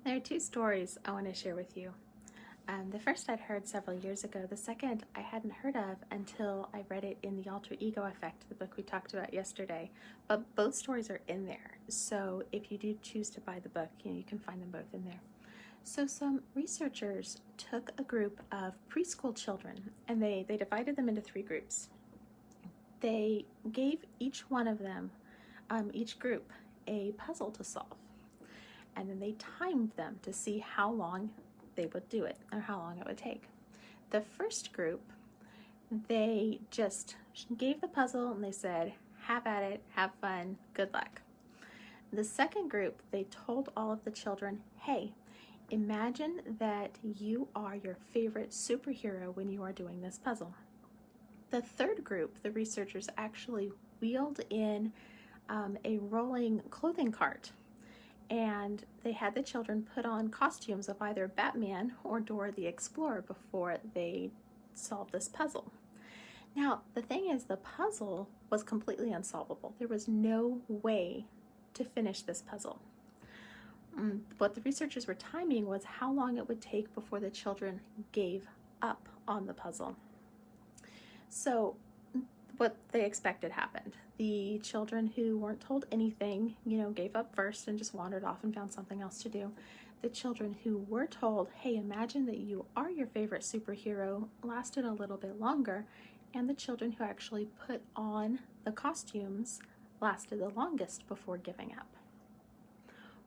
There are two stories I want to share with you. The first I'd heard several years ago. The second I hadn't heard of until I read it in The Alter Ego Effect, the book we talked about yesterday. But both stories are in there. So if you do choose to buy the book, you can find them both in there. So some researchers took a group of preschool children and they divided them into three groups. They gave each one of them, each group, a puzzle to solve. And then they timed them to see how long they would do it or how long it would take. The first group, they just gave the puzzle and they said, have at it, have fun, good luck. The second group, they told all of the children, hey, imagine that you are your favorite superhero when you are doing this puzzle. The third group, the researchers actually wheeled in a rolling clothing cart, and they had the children put on costumes of either Batman or Dora the Explorer before they solved this puzzle. Now, the thing is, the puzzle was completely unsolvable. There was no way to finish this puzzle. What the researchers were timing was how long it would take before the children gave up on the puzzle. So what they expected happened. The children who weren't told anything, gave up first and just wandered off and found something else to do. The children who were told, hey, imagine that you are your favorite superhero, lasted a little bit longer, and the children who actually put on the costumes lasted the longest before giving up.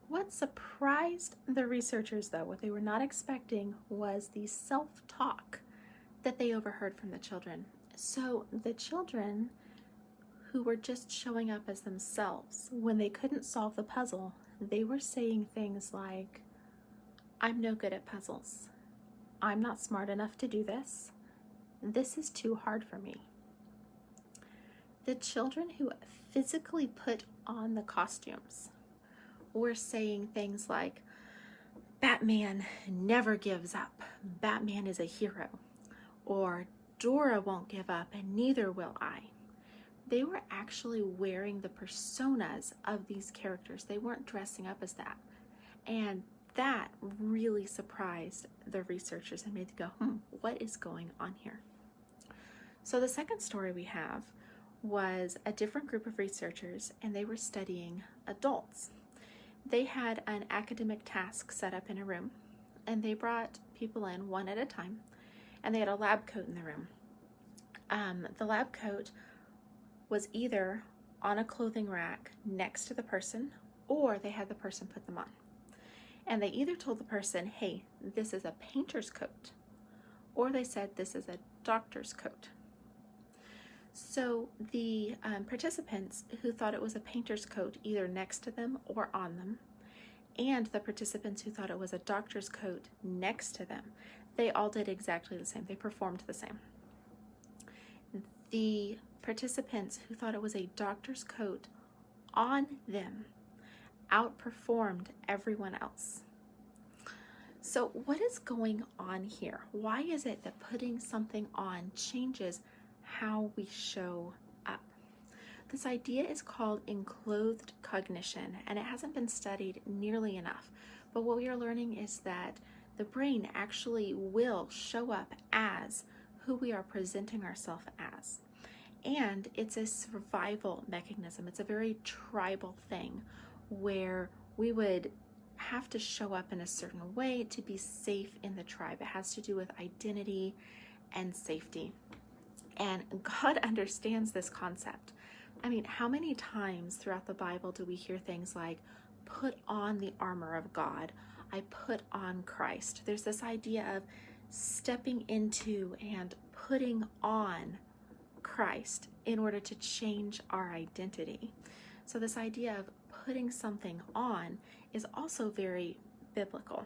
What surprised the researchers, though, what they were not expecting, was the self-talk that they overheard from the children. So the children who were just showing up as themselves, when they couldn't solve the puzzle, they were saying things like, I'm no good at puzzles. I'm not smart enough to do this. This is too hard for me. The children who physically put on the costumes were saying things like, Batman never gives up. Batman is a hero. Or Dora won't give up and neither will I. They were actually wearing the personas of these characters. They weren't dressing up as that. And that really surprised the researchers and made them go, what is going on here? So the second story we have was a different group of researchers, and they were studying adults. They had an academic task set up in a room, and they brought people in one at a time, and they had a lab coat in the room. The lab coat was either on a clothing rack next to the person, or they had the person put them on. And they either told the person, hey, this is a painter's coat, or they said this is a doctor's coat. So the participants who thought it was a painter's coat either next to them or on them, and the participants who thought it was a doctor's coat next to them, they all did exactly the same. They performed the same. The participants who thought it was a doctor's coat on them outperformed everyone else. So what is going on here? Why is it that putting something on changes how we show up? This idea is called enclothed cognition, and it hasn't been studied nearly enough. But what we are learning is that the brain actually will show up as who we are presenting ourselves as. And it's a survival mechanism. It's a very tribal thing where we would have to show up in a certain way to be safe in the tribe. It has to do with identity and safety. And God understands this concept. I mean, how many times throughout the Bible do we hear things like, put on the armor of God? I put on Christ. There's this idea of stepping into and putting on Christ in order to change our identity. So this idea of putting something on is also very biblical.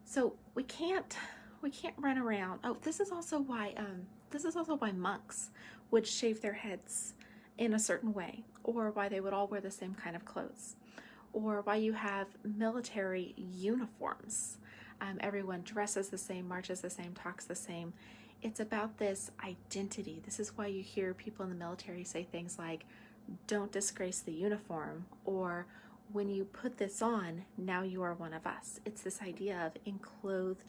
So we can't run around. Oh, this is also why monks would shave their heads in a certain way, or why they would all wear the same kind of clothes, or why you have military uniforms. Everyone dresses the same, marches the same, talks the same. It's about this identity. This is why you hear people in the military say things like, don't disgrace the uniform, or when you put this on, now you are one of us. It's this idea of enclosed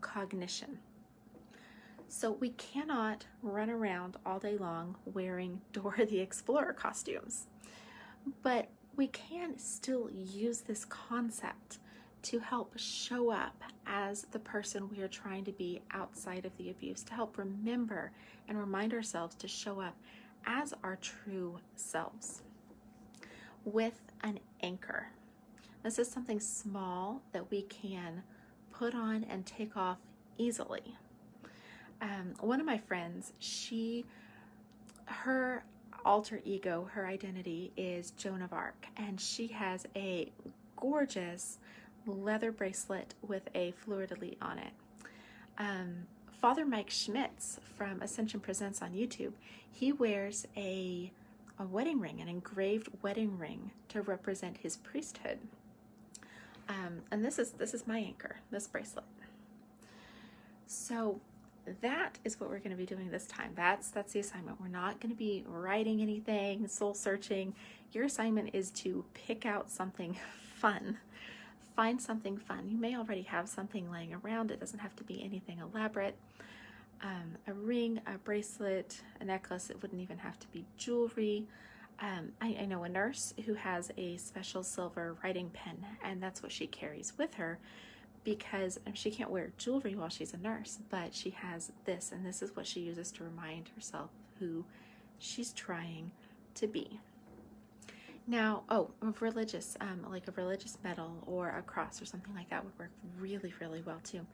cognition. So we cannot run around all day long wearing Dora the Explorer costumes, but we can still use this concept to help show up as the person we are trying to be outside of the abuse, to help remember and remind ourselves to show up as our true selves with an anchor. This is something small that we can put on and take off easily. One of my friends, her alter ego, her identity is Joan of Arc, and she has a gorgeous leather bracelet with a fleur-de-lis on it. Father Mike Schmitz from Ascension Presents on YouTube, he wears a wedding ring, an engraved wedding ring to represent his priesthood. And this is my anchor, this bracelet. So that is what we're going to be doing this time. That's the assignment. We're not going to be writing anything, soul searching. Your assignment is to pick out something fun. Find something fun. You may already have something laying around. It doesn't have to be anything elaborate. A ring, a bracelet, a necklace. It wouldn't even have to be jewelry. I know a nurse who has a special silver writing pen, and that's what she carries with her, because she can't wear jewelry while she's a nurse, but she has this, and this is what she uses to remind herself who she's trying to be. Now, a religious, like a religious medal or a cross or something like that would work really, really well too.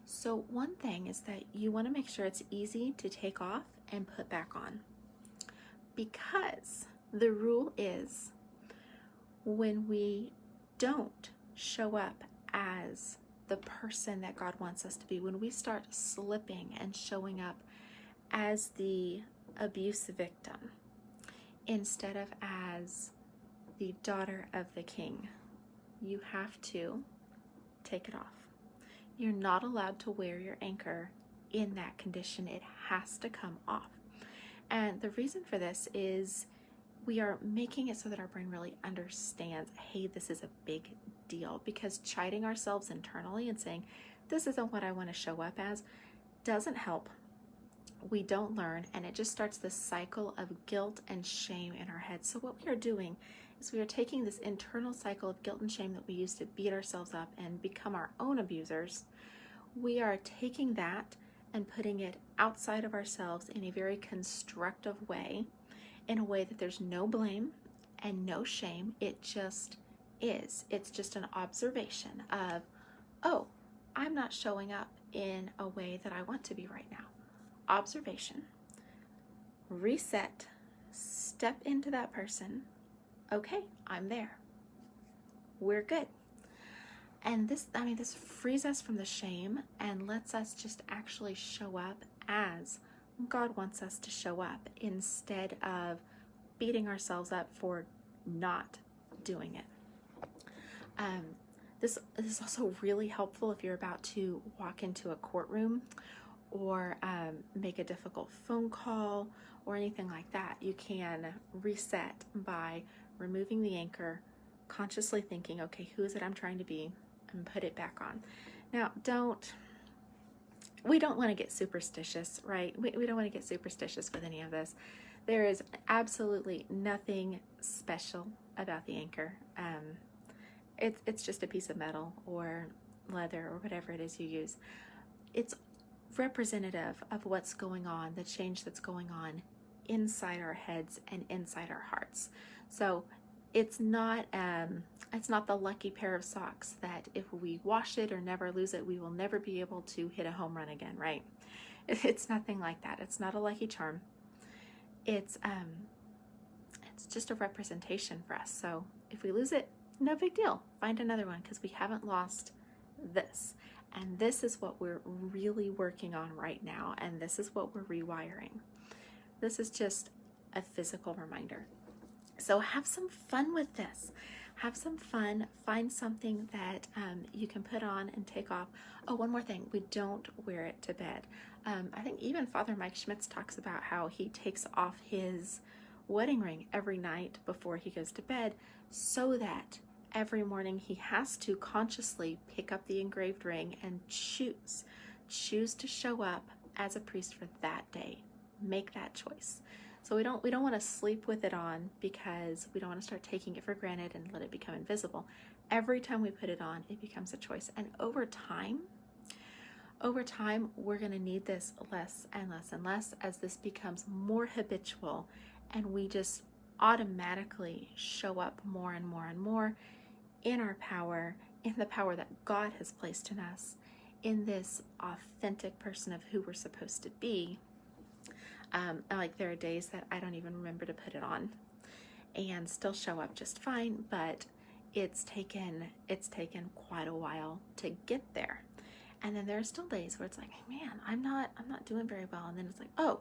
So one thing is that you want to make sure it's easy to take off and put back on, because the rule is when we don't show up as the person that God wants us to be, when we start slipping and showing up as the abuse victim instead of as the daughter of the king, you have to take it off. You're not allowed to wear your anchor in that condition. It has to come off. And the reason for this is we are making it so that our brain really understands, hey, this is a big deal, because chiding ourselves internally and saying, this isn't what I want to show up as, doesn't help. We don't learn, and it just starts this cycle of guilt and shame in our heads. So what we are doing is we are taking this internal cycle of guilt and shame that we use to beat ourselves up and become our own abusers. We are taking that and putting it outside of ourselves in a very constructive way, in a way that there's no blame and no shame. It just is. It's just an observation of, oh, I'm not showing up in a way that I want to be right now. Observation, reset, step into that person. Okay, I'm there. We're good. And this frees us from the shame and lets us just actually show up as God wants us to show up, instead of beating ourselves up for not doing it. This is also really helpful if you're about to walk into a courtroom or make a difficult phone call or anything like that. You can reset by removing the anchor, consciously thinking, okay, who is it I'm trying to be, and put it back on. Now, we don't want to get superstitious, right? We don't want to get superstitious with any of this. There is absolutely nothing special about the anchor. It's just a piece of metal or leather or whatever it is you use. It's representative of what's going on, the change that's going on inside our heads and inside our hearts. So it's not the lucky pair of socks that if we wash it or never lose it, we will never be able to hit a home run again, right? It's nothing like that. It's not a lucky charm. It's just a representation for us. So if we lose it, no big deal. Find another one, because we haven't lost this. And this is what we're really working on right now. And this is what we're rewiring. This is just a physical reminder. So have some fun with this. Have some fun. Find something that you can put on and take off. Oh, one more thing. We don't wear it to bed. I think even Father Mike Schmitz talks about how he takes off his wedding ring every night before he goes to bed, so that every morning he has to consciously pick up the engraved ring and choose to show up as a priest for that day. Make that choice. So we don't want to sleep with it on, because we don't want to start taking it for granted and let it become invisible. Every time we put it on, it becomes a choice. And over time, we're going to need this less and less and less as this becomes more habitual, and we just automatically show up more and more and more in our power, in the power that God has placed in us, in this authentic person of who we're supposed to be. Like, there are days that I don't even remember to put it on and still show up just fine, but it's taken quite a while to get there. And then there are still days where it's like, man, I'm not doing very well. And then it's like, oh,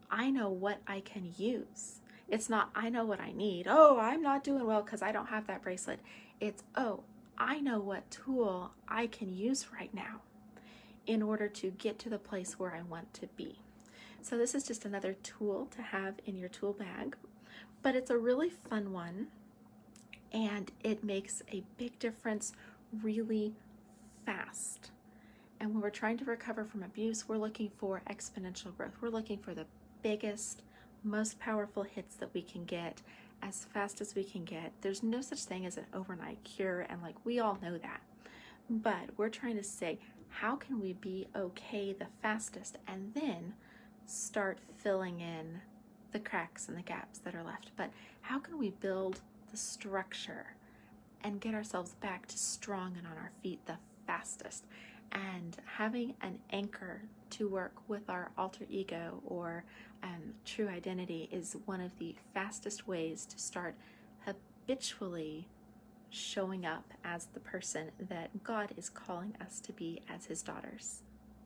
I know what I can use. It's not, I know what I need. Oh, I'm not doing well because I don't have that bracelet. It's, oh, I know what tool I can use right now in order to get to the place where I want to be. So this is just another tool to have in your tool bag, but it's a really fun one, and it makes a big difference really fast. And when we're trying to recover from abuse, we're looking for exponential growth. We're looking for the biggest, most powerful hits that we can get as fast as we can get. There's no such thing as an overnight cure, and like, we all know that. But we're trying to say, how can we be okay the fastest, and then start filling in the cracks and the gaps that are left. But how can we build the structure and get ourselves back to strong and on our feet the fastest? And having an anchor to work with our alter ego or true identity is one of the fastest ways to start habitually showing up as the person that God is calling us to be as his daughters.